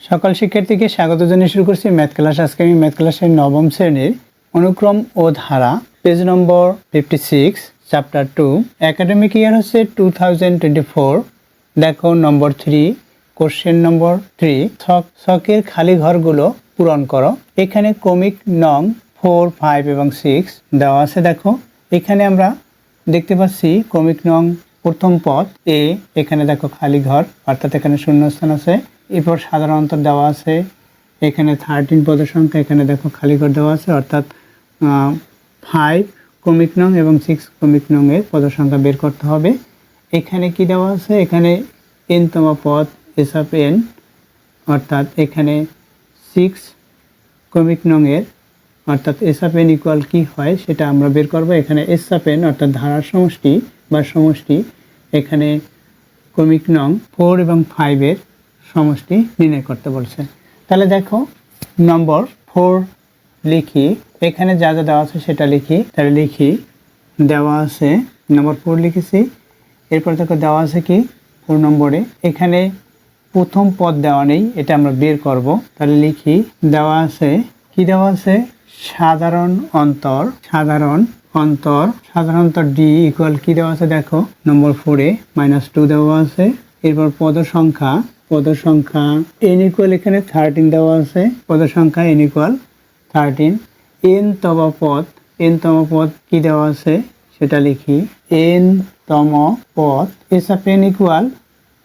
সকল শিক্ষার্থীকে স্বাগত জানিয়ে শুরু করছি ম্যাথ ক্লাস। আজকে আমি ম্যাথ ক্লাসের নবম শ্রেণীর অনুক্রম ও ধারা পেজ নম্বর 56 চ্যাপ্টার 2 একাডেমিক ইয়ার হচ্ছে 2024। দেখো নম্বর 3 কোশ্চেন নম্বর 3 ছকের খালি ঘরগুলো পূরণ করো। এখানে ক্রমিক নং 4, 5 এবং 6 দেওয়া আছে। দেখো এখানে আমরা দেখতে পাচ্ছি ক্রমিক নং প্রথম পদ এ, এখানে দেখো খালি ঘর অর্থাৎ এখানে শূন্যস্থান আছে। এরপর সাধারণ অন্তর দেওয়া আছে, এখানে 13 পদের সংখ্যা, এখানে দেখো খালি ঘর দেওয়া আছে অর্থাৎ 5 ক্রমিক নং এবং 6 ক্রমিক নং এর পদের সংখ্যা বের করতে হবে। এখানে কি দেওয়া আছে, এখানে n তম পদ এস অফ এন অর্থাৎ এখানে 6 ক্রমিক নং এর অর্থাৎ এস অফ এন ইকুয়াল কি হয় সেটা আমরা বের করব। এখানে এস অফ এন অর্থাৎ ধারার সমষ্টি বা সমষ্টি, এখানে ক্রমিক নং 4 এবং 5 এর সমষ্টি নির্ণয় করতে বলছে। তাহলে দেখো নম্বর 4 লিখি, এখানে যা যা দেওয়া আছে সেটা লিখি। তাহলে লিখি দেওয়া আছে নম্বর 4 লিখেছি। এরপর দেখো দেওয়া আছে কি 4 নম্বরে এখানে প্রথম পদ দেওয়া নেই, এটা আমরা বের করব। তাহলে লিখি দেওয়া আছে কি দেওয়া আছে, সাধারণ অন্তর ডি ইকুয়াল কি দেওয়া আছে দেখো নম্বর 4-এ -2 দেওয়া আছে। এরপর পদ সংখ্যা n ইকুয়াল এখানে 13 দেওয়া আছে, পদ সংখ্যা n ইকুয়াল 13। n-তম পদ কি দেওয়া আছে সেটা লিখি, n-তম পদ এস অফ n ইকুয়াল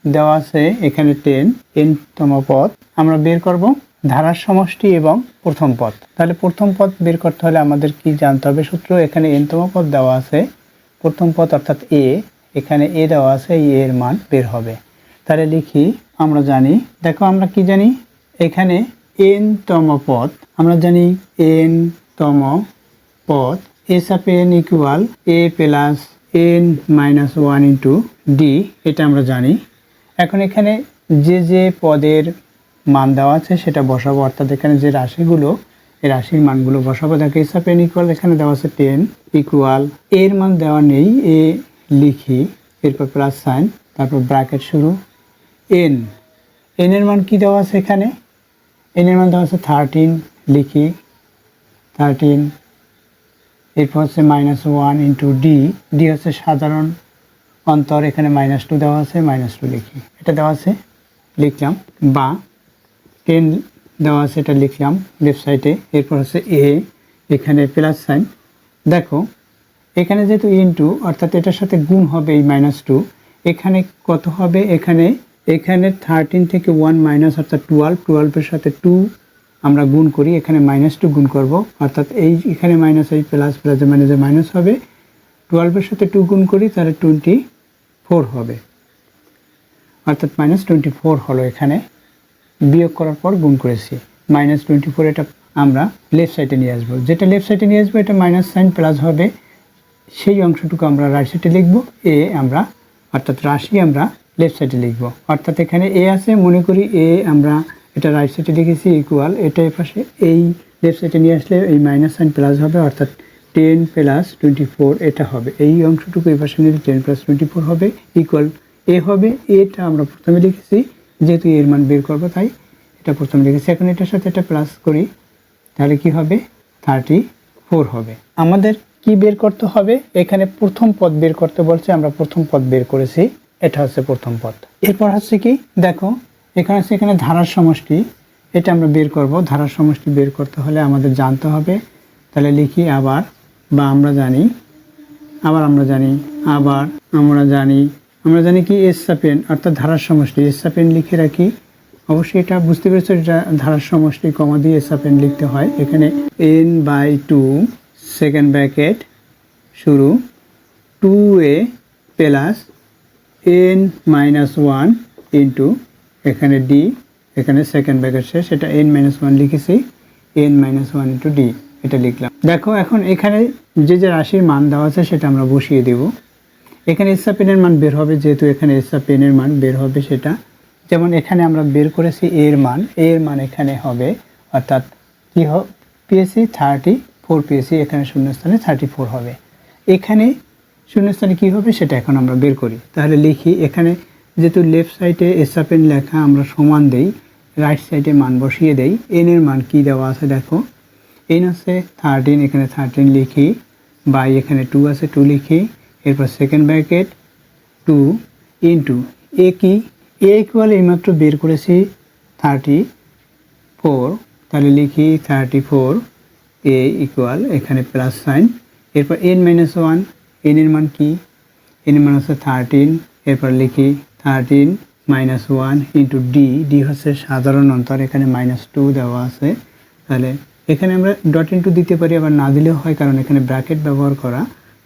দেওয়া আছে এখানে 10, n-তম পদ আমরা বের করব ধারার সমষ্টি এবং প্রথম পদ। তাহলে প্রথম পদ বের করতে হলে আমাদের কি জানতে হবে সূত্র, এখানে n-তম পদ দেওয়া আছে, প্রথম পদ অর্থাৎ a, এখানে a দেওয়া আছে, এই এর মান বের হবে। তাহলে লিখি আমরা জানি, দেখো আমরা কি জানি, এখানে n-তম পদ আমরা জানি n-তম পদ S of n equal a plus n-1 into D, এটা আমরা জানি। এখন এখানে যে পদের মান দেওয়া আছে সেটা বসাবো, অর্থাৎ এখানে যে রাশিগুলো এই রাশির মানগুলো বসাবো। দেখো এস অফ n ইকুয়াল এখানে দেওয়া আছে 10 ইকুয়াল এর মান দেওয়া নেই, এ লিখি, এরপর প্লাস সাইন, তারপর ব্র্যাকেট শুরু n এর মান কি দেওয়া আছে, এখানে n এর মান দেওয়া আছে 13 লিখি 13, এরপর হচ্ছে -1 ইন্টু ডি হচ্ছে সাধারণ অন্তর, এখানে -2 দেওয়া আছে, -2 লিখি, এটা দেওয়া আছে লিখলাম, বা 10 দেওয়া আছে এটা লিখলাম লেফট সাইডে। এরপর হচ্ছে এ, এখানে প্লাস সাইন, দেখো এখানে যেহেতু ইন্টু অর্থাৎ এটার সাথে গুণ হবে এই -2, এখানে কত হবে, এখানে 13 থেকে 1 মাইনাস অর্থাৎ 12 এর সাথে 2 আমরা গুণ করি, এখানে -2 গুণ করব অর্থাৎ এই এখানে মাইনাস এই প্লাস মাইনাসে মাইনাস হবে, 12 এর সাথে 2 গুণ করি তাহলে 24 হবে অর্থাৎ -24 হলো। এখানে বিয়োগ করার পর গুণ করেছি -24, এটা আমরা লেফট সাইডে নিয়ে আসবো, যেটা লেফট সাইডে নিয়ে আসবো এটা মাইনাস সাইন প্লাস হবে, সেই অংশটুকু আমরা রাইট সাইডে লিখব, এ আমরা অর্থাৎ রাশি আমরা লেফট সাইডে লিখব। অর্থাৎ এখানে এ আছে, মনে করি এ আমরা এটা রাইট সাইডে লিখেছি ইকুয়াল, এটা এই পাশে এই লেফট সাইডে নিয়ে আসলে এই মাইনাস সাইন প্লাস হবে অর্থাৎ 10 প্লাস 24 এটা হবে, এই অংশটুকু এই পাশে নিলে 10 প্লাস 24 হবে ইকুয়াল এ হবে। এটা আমরা প্রথমে লিখেছি, যেহেতু এর মান বের করবো তাই এটা প্রথমে লিখেছি। এখন এটার সাথে এটা প্লাস করি তাহলে কি হবে 34 হবে। আমাদের কি বের করতে হবে, এখানে প্রথম পদ বের করতে বলছে, আমরা প্রথম পদ বের করেছি, এটা হচ্ছে প্রথম পদ। এরপর হচ্ছে কি দেখো এখানে হচ্ছে এখানে ধারার সমষ্টি, এটা আমরা বের করব। ধারার সমষ্টি বের করতে হলে আমাদের জানতে হবে, তাহলে লিখি আবার, বা আমরা জানি কি এস অফ এন অর্থাৎ ধারার সমষ্টি, এস অফ এন লিখে রাখি। অবশ্যই এটা বুঝতে পেরেছো, এটা ধারার সমষ্টি কমা দিয়ে এস অফ এন লিখতে হয়। এখানে n/2 সেকেন্ড ব্র্যাকেট শুরু 2a প্লাস n-1 ইন্টু এখানে ডি, এখানে সেকেন্ড ব্র্যাকেট শেষ, এটা n-1 লিখেছি, n-1 ইন্টু ডি এটা লিখলাম। দেখো এখন এখানে যে রাশির মান দেওয়া আছে সেটা আমরা বসিয়ে দেব। এখানে এস অফ এন এর মান বের হবে, যেহেতু এখানে এস অফ এন এর মান বের হবে, সেটা যেমন এখানে আমরা বের করেছি এর মান এখানে হবে অর্থাৎ কি পেয়েছি 34 পেয়েছি, এখানে শূন্যস্থানে 34 হবে, এখানে শূন্যস্থানে কি হবে সেটা এখন আমরা বের করি। তাহলে লিখি, এখানে যেহেতু লেফট সাইডে এস অফ এন লেখা আমরা সমান দেই, রাইট সাইডে মান বসিয়ে দেই। এন এর মান কি দেওয়া আছে দেখো, এন আছে 13, এখানে 13 লিখি, বাই এখানে 2 আছে 2 লিখি, এরপর সেকেন্ড ব্র্যাকেট 2 ইন্টু এ কি, এ ইকুয়াল এইমাত্র বের করেছি 34, তাহলে লিখি 34 এ ইকুয়াল এখানে প্লাস সাইন, এরপর n মাইনাস 1, এন এর মান কি, এন এর মান হচ্ছে 13, এরপর লিখি 13 মাইনাস 1 ইন্টু ডি হচ্ছে সাধারণ অন্তর, এখানে -2 দেওয়া আছে, তাহলে এখানে আমরা ডট ইনটু দিতে পারি, আবার না দিলেও হয়, কারণ এখানে ব্র্যাকেট ব্যবহার করা,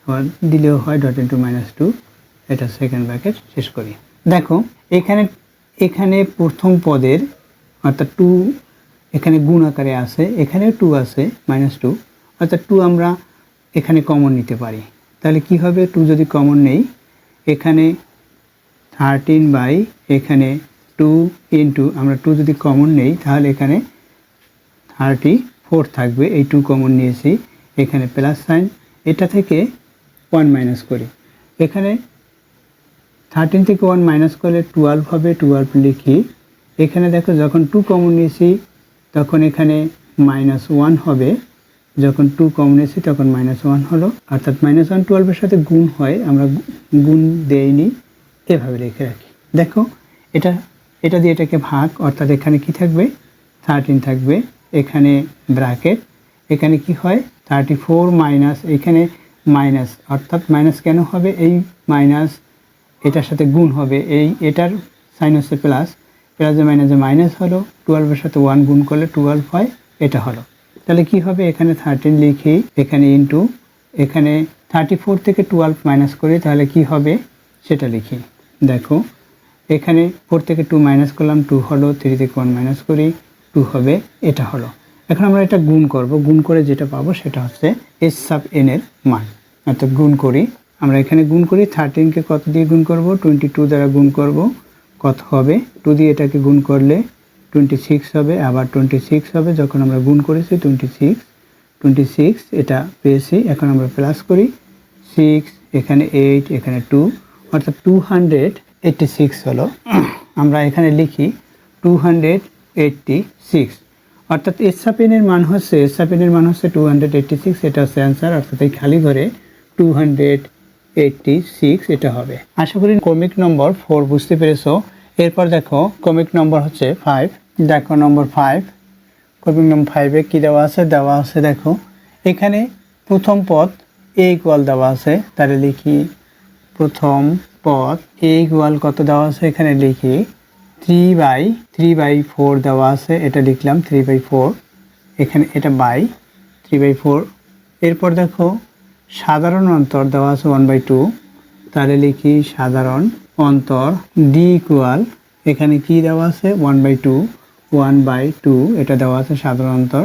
আবার দিলেও হয় ডট ইনটু -2, এটা সেকেন্ড ব্র্যাকেট শেষ করি। দেখো এখানে প্রথম পদের অর্থাৎ 2 এখানে গুণ আকারে আছে, এখানে 2 আছে -2, অর্থাৎ 2 আমরা এখানে কমন নিতে পারি। তাহলে কি হবে, 2 যদি কমন নেই, এখানে 13 বাই এখানে 2 ইন্টু আমরা 2 যদি কমন নেই তাহলে এখানে 34 থাকবে, এই 2 কমন নিয়েছি, এখানে প্লাস সাইন, এটা থেকে 1 মাইনাস করি, এখানে 13 থেকে 1 মাইনাস করলে 12 হবে, 12 লিখি, এখানে দেখো যখন 2 কমন নিয়েছি তখন এখানে -1 হবে, যখন 2 কমন নিয়েছি তখন -1 হলো, অর্থাৎ -1 12-এর সাথে গুণ হয়, আমরা গুণ দেইনি, এভাবে রেখে রাখি। দেখো এটা দিয়ে এটাকে ভাগ, অর্থাৎ এখানে কি থাকবে 13 থাকবে, এখানে ব্র্যাকেট, এখানে কি হয় 34 মাইনাস, এখানে মাইনাস, অর্থাৎ মাইনাস কেন হবে, এই মাইনাস এটার সাথে গুণ হবে, এটার সাইন হচ্ছে প্লাস, প্লাসে মাইনাসে মাইনাস হলো, 12-এর সাথে 1 গুণ করলে 12 হয়, এটা হলো। তাহলে কি হবে, এখানে 13 লিখি, এখানে ইন্টু এখানে 34 থেকে 12 মাইনাস করি, তাহলে কি হবে সেটা লিখি। দেখো এখানে 4 থেকে 2 মাইনাস করলাম, 2 হলো, 3 থেকে 1 মাইনাস করি, 2 হবে, এটা হলো। এখন আমরা এটা গুণ করব, গুণ করে যেটা পাবো সেটা হচ্ছে এস সাব এন এর মান, অর্থাৎ গুণ করি, আমরা এখানে গুণ করি, 13কে কত দিয়ে গুণ করব, 22 দ্বারা গুণ করব, কত হবে, 2 দিয়ে এটাকে গুণ করলে 26 হবে, আবার 26 হবে, যখন আমরা গুণ করেছি 26 এটা পেয়েছি, এখন আমরা প্লাস করি 6, এখানে 8, এখানে 2, অর্থাৎ 286 হলো। আমরা এখানে লিখি 286, অর্থাৎ এস সাব এন এর মান হচ্ছে 286, এটা হচ্ছে অ্যান্সার, অর্থাৎ এই খালি ঘরে 286 এটা হবে। আশা করি ক্রমিক নম্বর 4 বুঝতে পেরেছো। এরপর দেখো ক্রমিক নম্বর হচ্ছে 5, দেখো নম্বর 5, ক্রমিক নম্বর 5-এ কী দেওয়া আছে দেখো, এখানে প্রথম পদ এ ইকুয়াল দেওয়া আছে, তাহলে লিখি প্রথম পদ এ ইকুয়াল কত দেওয়া আছে, এখানে লিখি 3/4 দেওয়া আছে, এটা লিখলাম 3/4, এখানে এটা বাই 3/4। এরপর দেখো সাধারণ অন্তর দেওয়া আছে 1/2, তাহলে লিখি সাধারণ অন্তর ডি ইকুয়াল, এখানে কি দেওয়া আছে 1/2, এটা দেওয়া আছে সাধারণ অন্তর।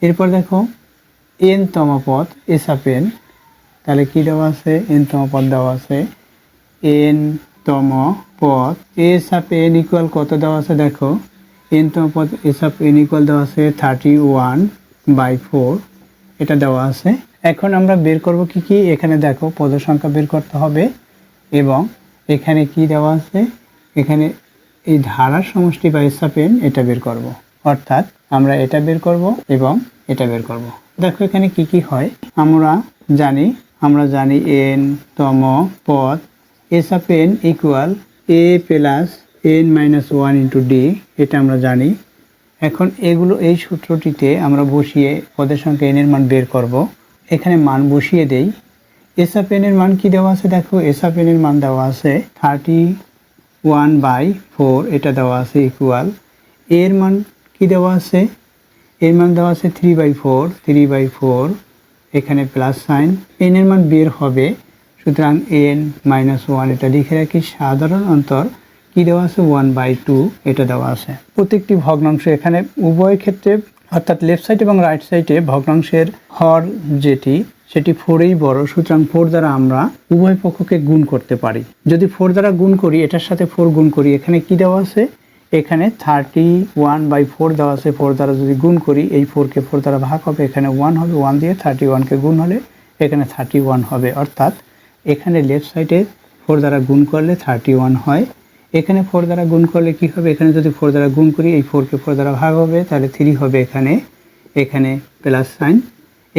এরপর দেখো এন তম পদ এস আপ এন, তাহলে কি দেওয়া আছে, এন তম পদ দেওয়া আছে, এন তম পদ এস আপ এন ইকুয়াল কত দেওয়া আছে দেখো, এন তম পদ এস আপ এন ইকুয়াল দেওয়া আছে 31/4, এটা দেওয়া আছে। এখন আমরা বের করব কি, এখানে দেখো পদ সংখ্যা বের করতে হবে, এবং এখানে কি দেওয়া আছে, এখানে এই ধারার সমষ্টি বা এস আপ এন এটা বের করব, অর্থাৎ আমরা এটা বের করব এবং এটা বের করব। দেখো এখানে কি হয়, আমরা জানি এন তম পদ S of N equal A plus N minus 1 into D, এটা আমরা জানি। এখন এই সূত্রটিতে আমরা বসিয়ে পদের সংখ্যা এন এর মান বের করব, এখানে মান বসিয়ে দেই। এস আপ এন এর মান কি দেওয়া আছে দেখো, এস আপ এন এর মান দেওয়া আছে 31/4, এটা দেওয়া আছে ইকুয়াল, এর মান কি দেওয়া আছে, এর মান দেওয়া আছে 3/4, এখানে প্লাস সাইন, এন এর মান বের হবে, সুতরাং n-1 এটা লিখে রাখি, সাধারণ অন্তর কি দেওয়া আছে 1/2, এটা দেওয়া আছে। প্রত্যেকটি ভগ্নাংশ এখানে উভয় ক্ষেত্রে অর্থাৎ লেফট সাইড এবং রাইট সাইডে ভগ্নাংশের হর সেটি 4-এই বড়, সুতরাং 4 দ্বারা আমরা উভয় পক্ষকে গুণ করতে পারি। যদি 4 দ্বারা গুণ করি, এটার সাথে 4 গুণ করি, এখানে কি দেওয়া আছে, এখানে 31/4 দেওয়া আছে, 4 দ্বারা যদি গুণ করি, এই 4কে 4 দ্বারা ভাগ হবে, এখানে 1 হবে, 1 দিয়ে 31কে গুণ হলে এখানে 31 হবে, অর্থাৎ এখানে লেফট সাইডে 4 দ্বারা গুণ করলে 31 হয়, এখানে 4 দ্বারা গুণ করলে কি হবে, এখানে যদি 4 দ্বারা গুণ করি এই 4কে 4 দ্বারা ভাগ হবে, তাহলে 3 হবে এখানে, এখানে প্লাস সাইন।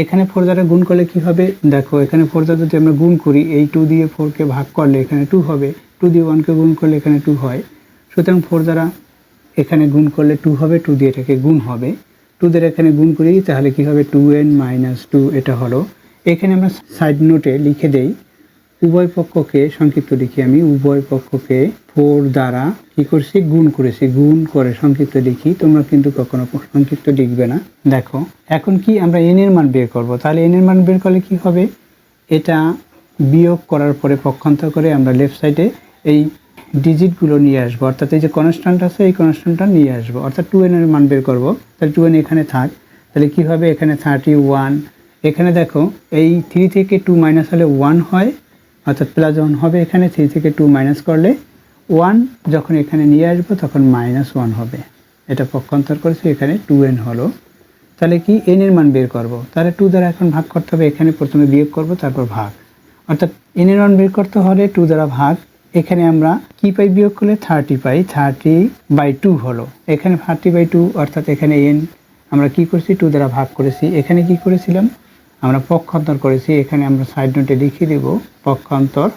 এখানে 4 দ্বারা গুণ করলে কি হবে, দেখো এখানে 4 দ্বারা যদি আমরা গুণ করি এই 2 দিয়ে 4কে ভাগ করলে এখানে 2 হবে, 2 দিয়ে 1কে গুণ করলে এখানে 2 হয়। সুতরাং 4 দ্বারা এখানে গুণ করলে 2 হবে, 2 দিয়ে এটাকে গুণ হবে, 2 দ্বারা এখানে গুণ করি তাহলে কি হবে 2n - 2 এটা হলো। এখানে আমরা সাইড নোটে লিখে দেই, উভয় পক্ষকে সংক্ষিপ্ত লিখি, আমি উভয় পক্ষকে 4 দ্বারা কি করছি গুণ করেছি, গুণ করে সংক্ষিপ্ত লিখি, তোমরা কিন্তু কখনো সংক্ষিপ্ত লিখবে না। দেখো এখন কি আমরা n এর মান বের করব, তাহলে n এর মান বের করলে কি হবে, এটা বিয়োগ করার পরে পক্ষান্তর করে আমরা লেফট সাইডে এই ডিজিটগুলো নিয়ে আসবো, অর্থাৎ এই যে কনস্ট্যান্ট আছে এই কনস্ট্যান্টটা নিয়ে আসবো, অর্থাৎ 2n এর মান বের করব। তাহলে 2n এখানে থাক, তাহলে কি হবে এখানে 31, এখানে দেখো এই 3 থেকে 2 মাইনাস হলে 1 হয়, অর্থাৎ প্লাস 1 হবে, এখানে 3 থেকে 2 মাইনাস করলে 1 যখন এখানে নিয়ে আসবো তখন -1 হবে, এটা পক্ষান্তর করেছি, এখানে 2n হলো। তাহলে কি n এর মান বের করব, তাহলে 2 দ্বারা এখন ভাগ করতে হবে, এখানে প্রথমে বিয়োগ করব তারপর ভাগ, অর্থাৎ n এর মান বের করতে হলে 2 দ্বারা ভাগ, এখানে আমরা কি পাই বিয়োগ করলে 30 পাই, 30/2 হলো, এখানে 30/2 অর্থাৎ এখানে n আমরা কি করছি 2 দ্বারা ভাগ করেছি, এখানে কি করেছিলাম আমরা পক্ষান্তর করেছি, এখানে আমরা সাইড নোটে লিখে দেব পক্ষান্তর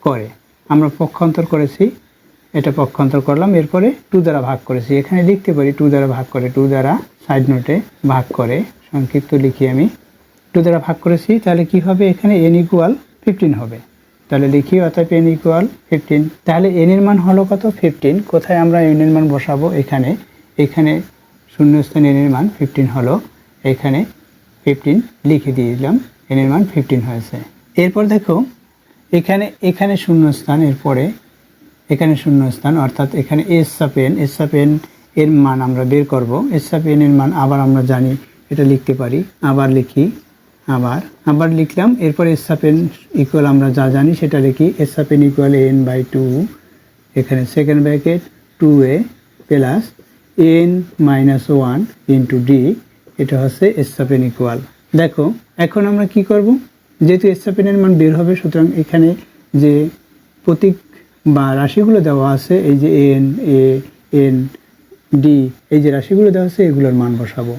করে, আমরা পক্ষান্তর করেছি, এটা পক্ষান্তর করলাম, এরপরে 2 দ্বারা ভাগ করেছি, এখানে লিখতে পারি 2 দ্বারা ভাগ করে, 2 দ্বারা সাইড নোটে ভাগ করে সংক্ষিপ্ত লিখি আমি, 2 দ্বারা ভাগ করেছি, তাহলে কি হবে এখানে n = 15 হবে, তাহলে লিখি অর্থাৎ n = 15, তাহলে n এর মান হলো কত 15, কোথায় আমরা n এর মান বসাবো, এখানে, এখানে শূন্যস্থান n এর মান 15 হলো, এখানে 15 লিখে দিয়ে দিলাম, n এর মান 15 হয়েছে। এরপর দেখো এখানে শূন্যস্থান, এরপরে এখানে শূন্যস্থান, অর্থাৎ এখানে s sub n এর মান আমরা বের করব, s sub n এর মান আবার আমরা জানি, এটা লিখতে পারি, আবার লিখি, আবার লিখলাম, এরপর s sub n ইকুয়াল আমরা যা জানি সেটা লিখি, s sub n = n/2, এখানে second bracket 2a plus n - 1 into d, এটা হচ্ছে s sub n ইকুয়াল। দেখো এখন আমরা কি করব, যেহেতু s sub n এর মান বের হবে, সুতরাং এখানে যে প্রতীক বা রাশিগুলো দেওয়া আছে, এই যে n a n d এই যে রাশিগুলো দেওয়া আছে এগুলোর মান বসাবো।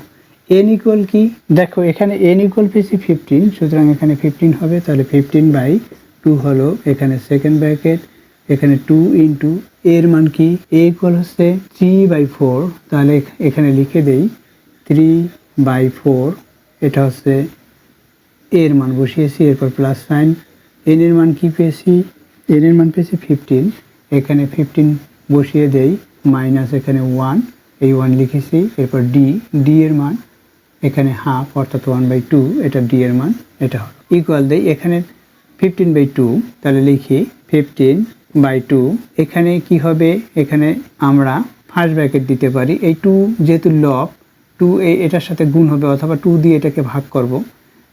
n ইকুয়াল কি, দেখো এখানে n ইকুয়াল পেয়েছি 15, সুতরাং এখানে 15 হবে, তাহলে 15/2 হলো, এখানে সেকেন্ড ব্র্যাকেট, এখানে 2 ইন্টু এর মান কি, a ইকুয়াল হচ্ছে 3/4, তাহলে এখানে লিখে দেই 3/4, এটা হচ্ছে এর মান বসিয়েছি, এরপর প্লাস সাইন, n এর মান কি পেয়েছি, n এর মান পেয়েছি 15, এখানে 15 বসিয়ে দেই, মাইনাস এখানে 1, এই 1 লিখেছি, এরপর d এর মান এখানে হাফ অর্থাৎ 1/2, এটা d এর মান, এটা হলো ইকুয়াল দেই, এখানে 15/2, তাহলে লিখি 15/2, এখানে কি হবে, এখানে আমরা ফার্স্ট ব্র্যাকেট দিতে পারি, এই 2 যেহেতু লব 2 এটার সাথে গুণ হবে, অথবা 2 দিয়ে এটাকে ভাগ করব,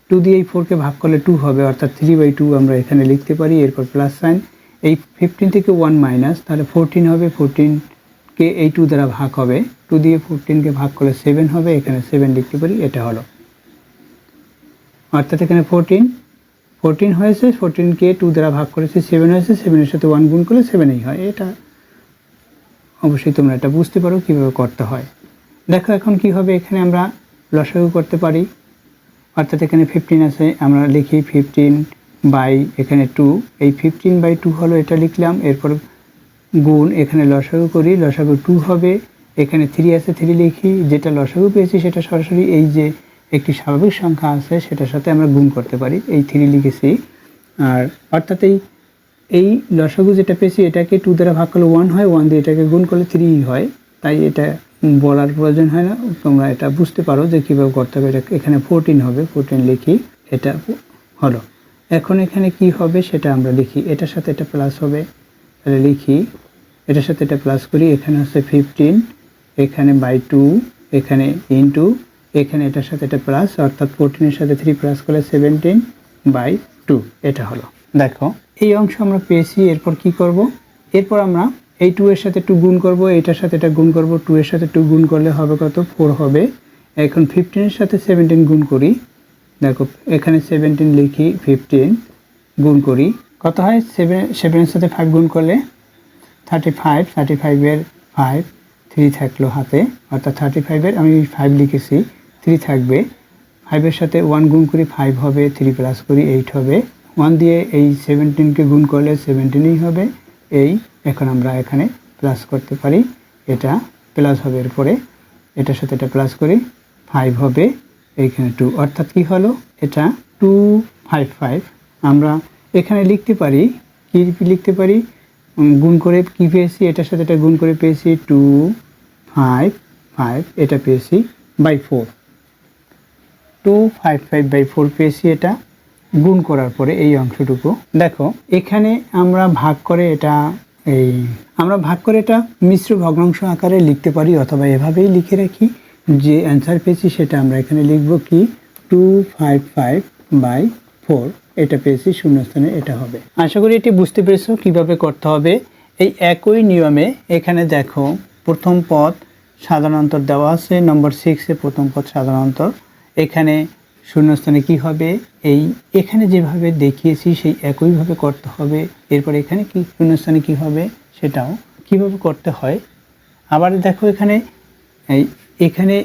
2 দিয়ে এই 4কে ভাগ করলে 2 হবে, অর্থাৎ 3/2 আমরা এখানে লিখতে পারি, এরপর প্লাস সাইন, এই 15 থেকে 1 মাইনাস, তাহলে 14 হবে, 14কে এই 2 দ্বারা ভাগ হবে, 2 দিয়ে 14কে ভাগ করলে 7 হবে, এখানে 7 লিখতে পারি, এটা হলো, অর্থাৎ এখানে 14 হয়েছে, 14কে 2 দ্বারা ভাগ করেছে 7 হয়েছে, 7 এর সাথে 1 গুণ করলে 7ই হয়, এটা অবশ্যই তোমরা এটা বুঝতে পারো কীভাবে করতে হয়। দেখো এখন কি হবে, এখানে আমরা লসাগু করতে পারি, অর্থাৎ এখানে 15 আছে, আমরা লিখি 15 এখানে 2, এই 15/2 হলো, এটা লিখলাম, এরপর গুণ, এখানে লসাগু করি, লসাগু 2 হবে, এখানে 3 আছে, 3 লিখি, যেটা লসাগু পেয়েছি সেটা সরাসরি এই যে একটি স্বাভাবিক সংখ্যা আছে সেটার সাথে আমরা গুণ করতে পারি, এই 3 লিখেছি, আর অর্থাৎ এই লসাগু যেটা পেয়েছি এটাকে 2 দ্বারা ভাগ করলে 1 হয়, 1 দিয়ে এটাকে গুণ করলে 3 হয়, তাই এটা বলার প্রয়োজন হয় না, তোমরা এটা বুঝতে পারো যে কীভাবে করতে হবে। এটা এখানে 14 হবে, 14 লিখি, এটা হলো, এখন এখানে কি হবে সেটা আমরা লিখি, এটার সাথে এটা প্লাস হবে, তাহলে লিখি, এটার সাথে এটা প্লাস করি, এখানে হচ্ছে 15, এখানে /2, এখানে ইন্টু, এখানে এটার সাথে এটা প্লাস, অর্থাৎ 14 এর সাথে 3 প্লাস করলে 17/2, এটা হলো। দেখো এই অংশ আমরা পেয়েছি, এরপর কি করব, এরপর আমরা এই 2 এর সাথে 2 গুণ করব, এটার সাথে এটা গুণ করব, 2 এর সাথে 2 গুণ করলে হবে কত 4 হবে, এখন 15 এর সাথে 17 গুণ করি, দেখো এখানে 17 লিখি, 15 গুণ করি, কত হয় 7 এর সাথে 5 গুণ করলে 35 এর 5 3 থাকলো হাতে, অর্থাৎ 35 এর আমি 5 লিখেছি, 3 থাকবে। 5 এর সাথে 1 গুণ করি 5 হবে, 3 প্লাস করি 8 হবে। 1 দিয়ে এই 17কে গুণ করলে 17ই হবে। এই এখন আমরা এখানে প্লাস করতে পারি, এটা প্লাস হবে, এরপরে এটার সাথে এটা প্লাস করি 5 হবে, এইখানে 2, অর্থাৎ কি হলো এটা 255। আমরা এখানে লিখতে পারি, কি লিখতে পারি, গুণ করে কি পেয়েছি, এটার সাথে এটা গুণ করে পেয়েছি 255, এটা পেয়েছি বাই 4, 255/4 পেয়েছি। এটা গুণ করার পরে এই অংশটুকু দেখো, এখানে আমরা ভাগ করে এটা মিশ্র ভগ্নাংশ আকারে লিখতে পারি, অথবা এভাবেই লিখে রাখি। যে অ্যান্সার পেয়েছি সেটা আমরা এখানে লিখব কি 255/4, এটা পেয়েছি শূন্যস্থানে, এটা হবে। আশা করি এটি বুঝতে পেরেছো কিভাবে করতে হবে। এই একই নিয়মে এখানে দেখো প্রথম পদ সাধারণ অন্তর দেওয়া আছে, নম্বর 6-এ প্রথম পদ সাধারণ অন্তর। এখানে শূন্যস্থানে কি হবে, এখানে যেভাবে দেখিয়েছি সেই একইভাবে করতে হবে। এরপর এখানে কি শূন্যস্থানে কি হবে সেটাও কিভাবে করতে হয়। আবার দেখো এখানে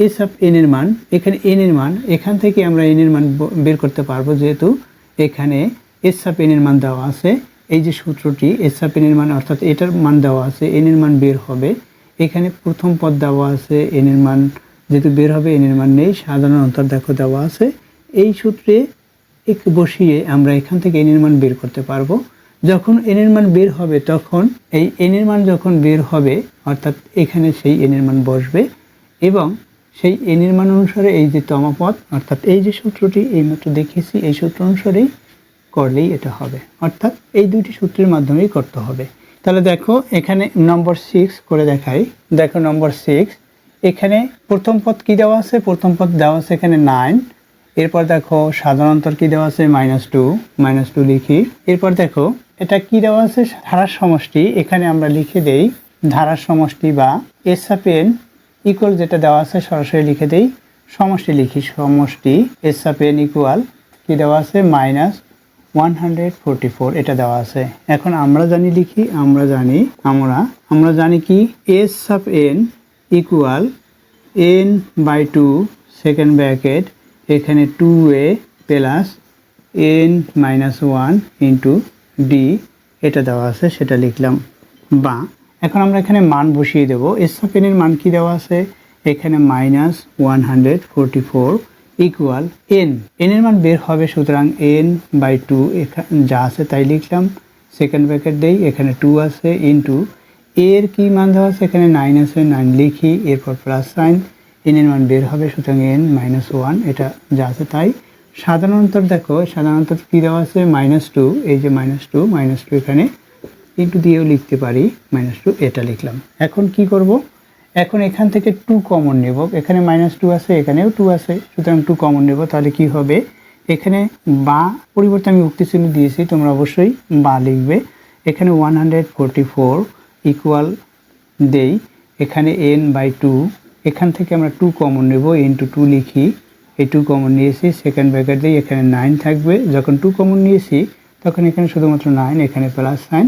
এস অফ এন এর মান, এখানে এন এর মান, এখান থেকে আমরা এন এর মান বের করতে পারবো, যেহেতু এখানে এস অফ এন এর মান দেওয়া আছে। এই যে সূত্রটি এস অফ এন এর মান, অর্থাৎ এটার মান দেওয়া আছে, এন এর মান বের হবে। এখানে প্রথম পদ দেওয়া আছে, এন এর মান যেহেতু বের হবে, এন এর মান নেই, সাধারণ অন্তর দেখো দেওয়া আছে। এই সূত্রে বসিয়ে আমরা এখান থেকে এন এর মান বের করতে পারবো। যখন এন এর মান বের হবে, তখন এই এন এর মান যখন বের হবে, অর্থাৎ এখানে সেই এন এর মান বসবে, এবং সেই এন এর মান অনুসারে এই যে তমপদ, অর্থাৎ এই যে সূত্রটি এইমাত্র দেখিয়েছি, এই সূত্র অনুসারেই করলেই এটা হবে, অর্থাৎ এই দুইটি সূত্রের মাধ্যমেই করতে হবে। তাহলে দেখো এখানে নম্বর 6 করে দেখাই। দেখো নম্বর 6, এখানে প্রথম পদ কি দেওয়া আছে, প্রথম পদ দেওয়া আছে এখানে 9। এরপর দেখো সাধারণ অন্তর কি দেওয়া আছে -2 লিখি। এরপর দেখো এটা কি দেওয়া আছে, ধারার সমষ্টি, এখানে আমরা লিখে দেই ধারার সমষ্টি বা এস অফ এন ইকুয়াল, যেটা দেওয়া আছে সরাসরি লিখে দেই, সমষ্টি লিখি, সমষ্টি এস অফ এন ইকুয়াল কি দেওয়া আছে -144, এটা দেওয়া আছে। এখন আমরা জানি লিখি, আমরা জানি কি S of N equal n/2 second bracket, এখানে 2a plus n-1 into D, এটা দেওয়া আছে, সেটা লিখলাম। বা এখন আমরা এখানে মান বসিয়ে দেবো। এস অফ এন এর মান কি দেওয়া আছে, এখানে -144 ইকুয়াল এন এর মান বের হবে, সুতরাং n/2 যা আছে তাই লিখলাম, সেকেন্ড ব্র্যাকেট দেই, এখানে 2 আছে, ইন্টু এর কি মান দেওয়া আছে, এখানে 9 আছে, 9 লিখি, এরপর প্লাস সাইন, এন এর মান বের হবে, সুতরাং n-1, এটা যা আছে তাই। সাধারণ অন্তর দেখো, সাধারণ অন্তর কি দেওয়া আছে -2, এই যে -2 এখানে ইন্টু দিয়েও লিখতে পারি, -2, এটা লিখলাম। এখন কি করব, এখন এখান থেকে 2 কমন নেব, এখানে -2 আছে, এখানেও 2 আছে, সুতরাং 2 কমন নেব। তাহলে কি হবে, এখানে বা পরিবর্তে আমি উক্তি চিহ্ন দিয়েছি, তোমরা অবশ্যই বা লিখবে। এখানে 144 ইকুয়াল দেই, এখানে n/2, এখান থেকে আমরা 2 কমন নেব, ইন্টু 2 লিখি, এই 2 কমন নিয়েছি, সেকেন্ড ব্র্যাকেট দিই, এখানে 9 থাকবে। যখন 2 কমন নিয়েছি তখন এখানে শুধুমাত্র 9, এখানে প্লাস সাইন,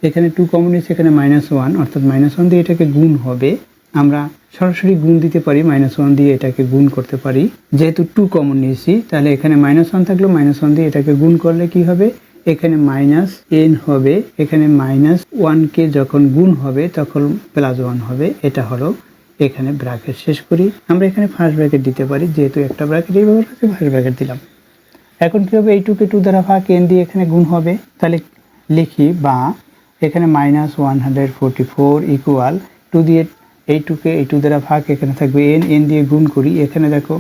এখানে 2 কমন নিয়েছি, এখানে -1, অর্থাৎ -1 দিয়ে এটাকে গুণ হবে। আমরা সরাসরি গুণ দিতে পারি, -1 দিয়ে এটাকে গুণ করতে পারি, যেহেতু 2 কমন নিয়েছি। তাহলে এখানে -1 থাকলো, -1 দিয়ে এটাকে গুণ করলে কি হবে, এখানে -n হবে, এখানে -1কে যখন গুণ হবে তখন +1 হবে, এটা হলো। এখানে ব্র্যাকেট শেষ করি, আমরা এখানে ফার্স্ট ব্র্যাকেট দিতে পারি, যেহেতু একটা ব্র্যাকেট এই ব্যবহার করতে, ফার্স্ট ব্র্যাকেট দিলাম। এখন কি হবে, এই 2কে 2 দ্বারা ভাগ, n দিয়ে এখানে গুণ হবে, তাহলে লিখি বা এখানে -144 ইকুয়াল 2 দিয়ে এই 2কে এই 2 দ্বারা ভাগ, এখানে থাকবে n দিয়ে গুণ করি, এখানে দেখো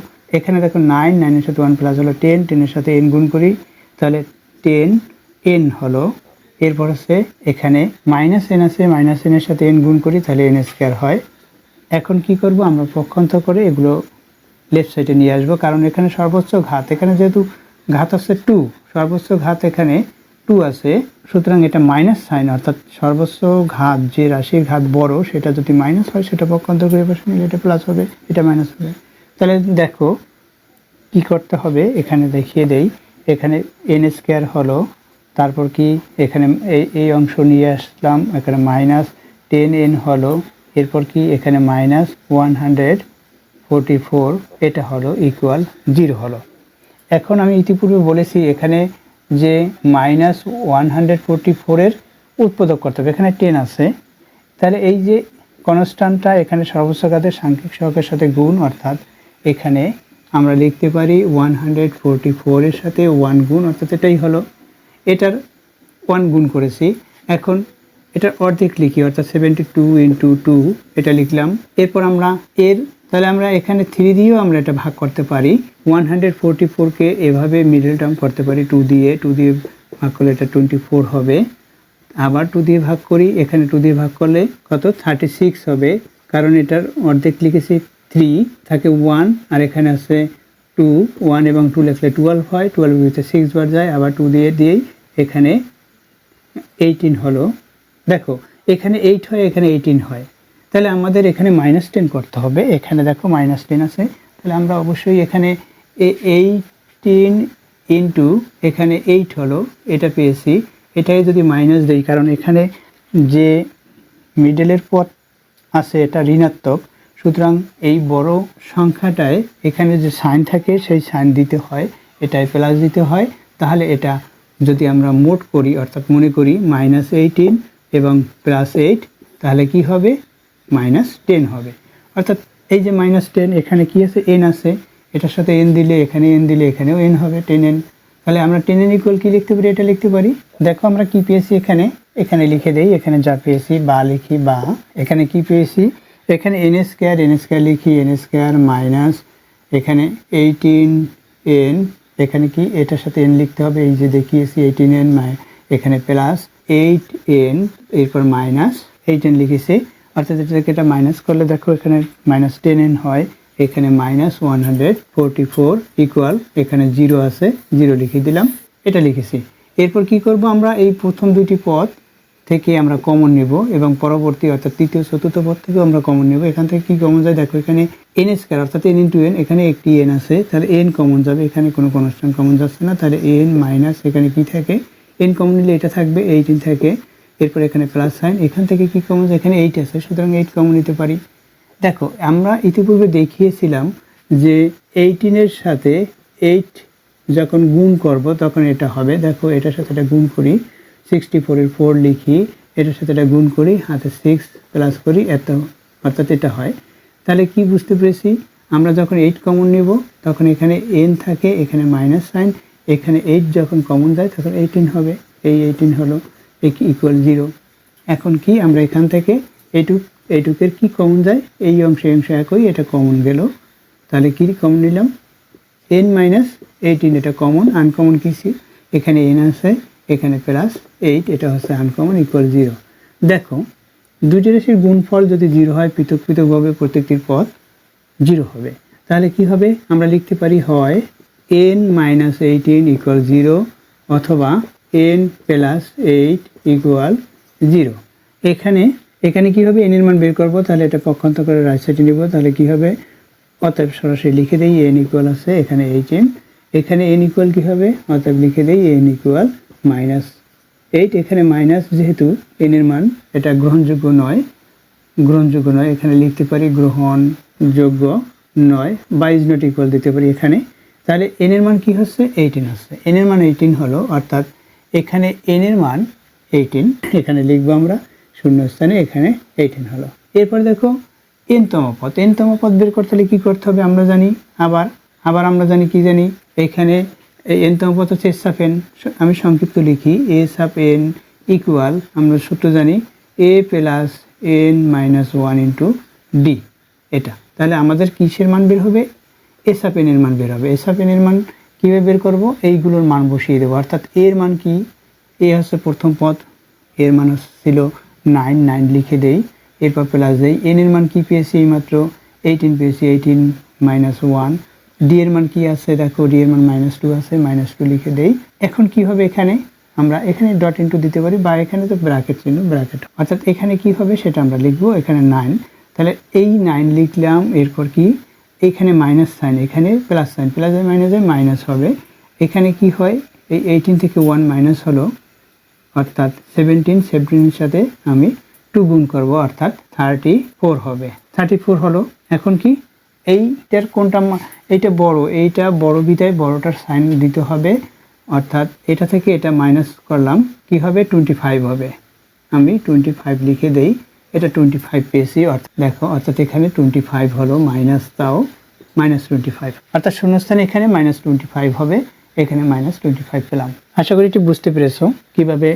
9 এর সাথে 1 প্লাস হলো 10 এর সাথে n গুণ করি, তাহলে 10n হলো। এরপর আছে এখানে -n আছে, -n এর সাথে n গুণ করি, তাহলে n² হয়। এখন কি করব, আমরা পক্ষান্তর করে এগুলো লেফট সাইডে নিয়ে আসবো, কারণ এখানে সর্বোচ্চ ঘাত, এখানে যেহেতু ঘাত আছে 2, সর্বোচ্চ ঘাত এখানে 2 আছে, সুতরাং এটা মাইনাস সাইন, অর্থাৎ সর্বোচ্চ ঘাত, যে রাশির ঘাত বড় সেটা যদি মাইনাস হয়, সেটা পক্ষান্তর করে পাশে নিলে এটা প্লাস হবে, এটা মাইনাস হবে। তাহলে দেখো কি করতে হবে, এখানে দেখিয়ে দেই, এখানে n² হলো তারপর কি এখানে এই অংশ নিয়ে আসলাম, এখানে -10n হলো, এরপর কি এখানে -144 এটা হলো ইকুয়াল 0 হলো। এখন আমি ইতিপূর্বে বলেছি এখানে যে -144 এর উৎপাদক করতে হবে, এখানে 10 আছে, তাহলে এই যে কনস্ট্যান্টটা এখানে সর্বোচ্চ ঘাতের সাংখ্যিক সহগের সাথে গুণ, অর্থাৎ এখানে আমরা লিখতে পারি 144 এর সাথে 1 গুণ, অর্থাৎ এটাই হলো, এটার 1 গুণ করেছি। এখন এটার অর্ধেক লিখি, অর্থাৎ 72 × 2 এটা লিখলাম। এরপর আমরা তাহলে আমরা এখানে 3 দিয়েও আমরা এটা ভাগ করতে পারি। 144কে এভাবে মিডল টার্ম করতে পারি 2 দিয়ে ভাগ করলে এটা 24 হবে। আবার 2 দিয়ে ভাগ করি, এখানে 2 দিয়ে ভাগ করলে কত 36 হবে, কারণ এটার অর্ধেক লিখেছি 3, থাকে 1 আর এখানে আছে 2, 1 এবং 2 লিখলে 12 হয়, 12 ভিতরে 6 বার যায়, আবার 2 দিয়েই এখানে 18 হলো। দেখো এখানে 8 হয়, এখানে 18 হয়, তাহলে আমাদের এখানে -10 করতে হবে। এখানে দেখো -10 আছে, তাহলে আমরা অবশ্যই এখানে 18 ইন্টু এখানে 8 হলো, এটা পেয়েছি। এটাই যদি মাইনাস দেই, কারণ এখানে যে মিডলের পদ আছে এটা ঋণাত্মক, সুতরাং এই বড় সংখ্যাটায় এখানে যে সাইন থাকে সেই সাইন দিতে হয়, এটাই প্লাস দিতে হয়। তাহলে এটা যদি আমরা মোট করি, অর্থাৎ মনে করি -18 এবং +8, তাহলে কি হবে -10 হবে। অর্থাৎ এই যে -10 এখানে কি আছে, n আছে, এটার সাথে n দিলে এখানে n দিলে এখানেও n হবে, 10n। তাহলে আমরা 10n ইকুয়াল কি লিখতে পারি, এটা লিখতে পারি। দেখো আমরা কি পেয়েছি, এখানে লিখে দেই, এখানে যা পেয়েছি বা লিখি, বা এখানে কি পেয়েছি, এখানে n² লিখি, n² মাইনাস এখানে 18n, এখানে কি এটার সাথে n লিখতে হবে, এই যে দেখিয়েছি 18n, এখানে প্লাস 8n, এরপর -18 লিখেছি, অর্থাৎ এটাকে এটা মাইনাস করলে দেখো এখানে -10n হয়, এখানে -144 ইকুয়াল এখানে 0 আছে, 0 লিখে দিলাম, এটা লিখেছি। এরপর কি করব, আমরা এই প্রথম দুটি পদ থেকে আমরা কমন নেব এবং পরবর্তী অর্থাৎ তৃতীয় চতুর্থ পদ থেকে আমরা কমন নেব। এখান থেকে কি কমন যায়, দেখো এখানে n² অর্থাৎ n × n, এখানে একটি n আছে, তাহলে n কমন যাবে, এখানে কোনো কনস্ট্যান্ট কমন যাচ্ছে না, তাহলে n মাইনাস এখানে কি থাকে, n কমন নিলে এটা থাকবে 18 থাকে, এরপর এখানে প্লাস সাইন, এখান থেকে কি কমন যায়, এখানে 8 আছে, সুতরাং 8 কমন নিতে পারি। দেখো আমরা ইতিপূর্বে দেখিয়েছিলাম যে 18 এর সাথে 8 যখন গুণ করব তখন এটা হবে, দেখো এটার সাথে এটা গুণ করি, 64 এর 4 লিখি, এটার সাথে এটা গুণ করি, হাতে 6 প্লাস করি, এত, অর্থাৎ এটা হয়। তাহলে কি বুঝতে পেরেছি, আমরা যখন 8 কমন নেব তখন এখানে n থাকে, এখানে মাইনাস সাইন, এখানে 8 যখন কমন যায় তখন 18 হবে, এই 18 হলো ইকুয়াল 0। এখন কি আমরা এখান থেকে এইটুকের কি কমন যায়, এই অংশ একই, এটা কমন গেল, তাহলে কি কমন নিলাম, n - 18, এটা কমন। আনকমন কিছু এখানে n আছে, এখানে +8, এটা হচ্ছে আনকমন, ইকুয়াল 0। দেখো দুটি রাশির গুণফল যদি 0 হয়, পৃথক পৃথকভাবে প্রত্যেকটির পদ 0 হবে, তাহলে কি হবে, আমরা লিখতে পারি হয় n - 18 ইকুয়াল 0 অথবা n + 8 ইকুয়াল 0। এখানে কি হবে, n এর মান বের করব, তাহলে এটা পক্ষান্তর করে রাইট সাইডে নিব, তাহলে কি হবে, অতএব সরাসরি লিখে দেই n ইকুয়াল আছে এখানে 18, এখানে n ইকুয়াল কি হবে, অতএব লিখে দেই n ইকুয়াল -8, এখানে মাইনাস যেহেতু n এর মান এটা গ্রহণযোগ্য নয়, এখানে লিখতে পারি গ্রহণযোগ্য নয়, বা ইজ নট ইকুয়াল দিতে পারি এখানে। তাহলে n এর মান কি হচ্ছে, 18 হচ্ছে, n এর মান 18 হলো, অর্থাৎ এখানে n এর মান 18, এখানে লিখবো আমরা শূন্যস্থানে, এখানে 18 হলো। এরপর দেখো n-তম পদ বের করতে হলে কি করতে হবে, আমরা জানি, আবার আমরা জানি কি জানি, এখানে n-তম পদ হচ্ছে s sub n, আমি সংক্ষিপ্ত লিখি, a sub n ইকুয়াল, আমরা সূত্র জানি a + n - 1 × d, এটা। তাহলে আমাদের কিসের মান বের হবে, a sub n এর মান বের হবে। a sub n এর মান কীভাবে বের করব, এইগুলোর মান বসিয়ে দেবো, অর্থাৎ এর মান কি, এ হচ্ছে প্রথম পদ, এর মান ছিল 9 লিখে দেই, এরপর প্লাস দেই, n এর মান কি পেয়েছি, এইমাত্র 18 পেয়েছি, 18 - 1, d এর মান কি আছে, দেখো d এর মান -2 আছে, -2 লিখে দেই। এখন কি হবে, আমরা এখানে ডট ইনটু দিতে পারি, বা এখানে তো ব্র্যাকেট চিহ্ন, অর্থাৎ এখানে কি হবে সেটা আমরা লিখবো, এখানে 9, তাহলে এই 9 লিখলাম, এরপর কি এখানে মাইনাস সাইন, এখানে প্লাস সাইন, প্লাস মাইনাসে মাইনাস হবে, এখানে কি হয়, এই 18 থেকে 1 মাইনাস হলো, অর্থাৎ 17 সাথে আমি 2 গুণ করব, অর্থাৎ 34 হবে। 34 হলো। এখন কি এইটার কোনটা এইটা বড়, এইটা বড় বিধায় বড়টার সাইন দিতে হবে, অর্থাৎ এটা থেকে এটা মাইনাস করলাম, কি হবে 25 হবে। আমি 25 লিখে দেই, এটা 25 পেয়েছি। অর্থাৎ দেখো, অর্থাৎ এখানে 25 হলো, মাইনাস তাও -25, অর্থাৎ শূন্যস্থানে এখানে -25 হবে, এখানে -25 পেলাম। আশা করি এটি বুঝতে পেরেছো কিভাবে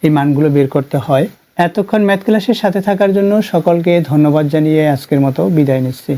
এই মানগুলো বের করতে হয়। এতক্ষণ ম্যাথ ক্লাসের সাথে থাকার জন্য সকলকে ধন্যবাদ জানিয়ে আজকের মতো বিদায় নিচ্ছি।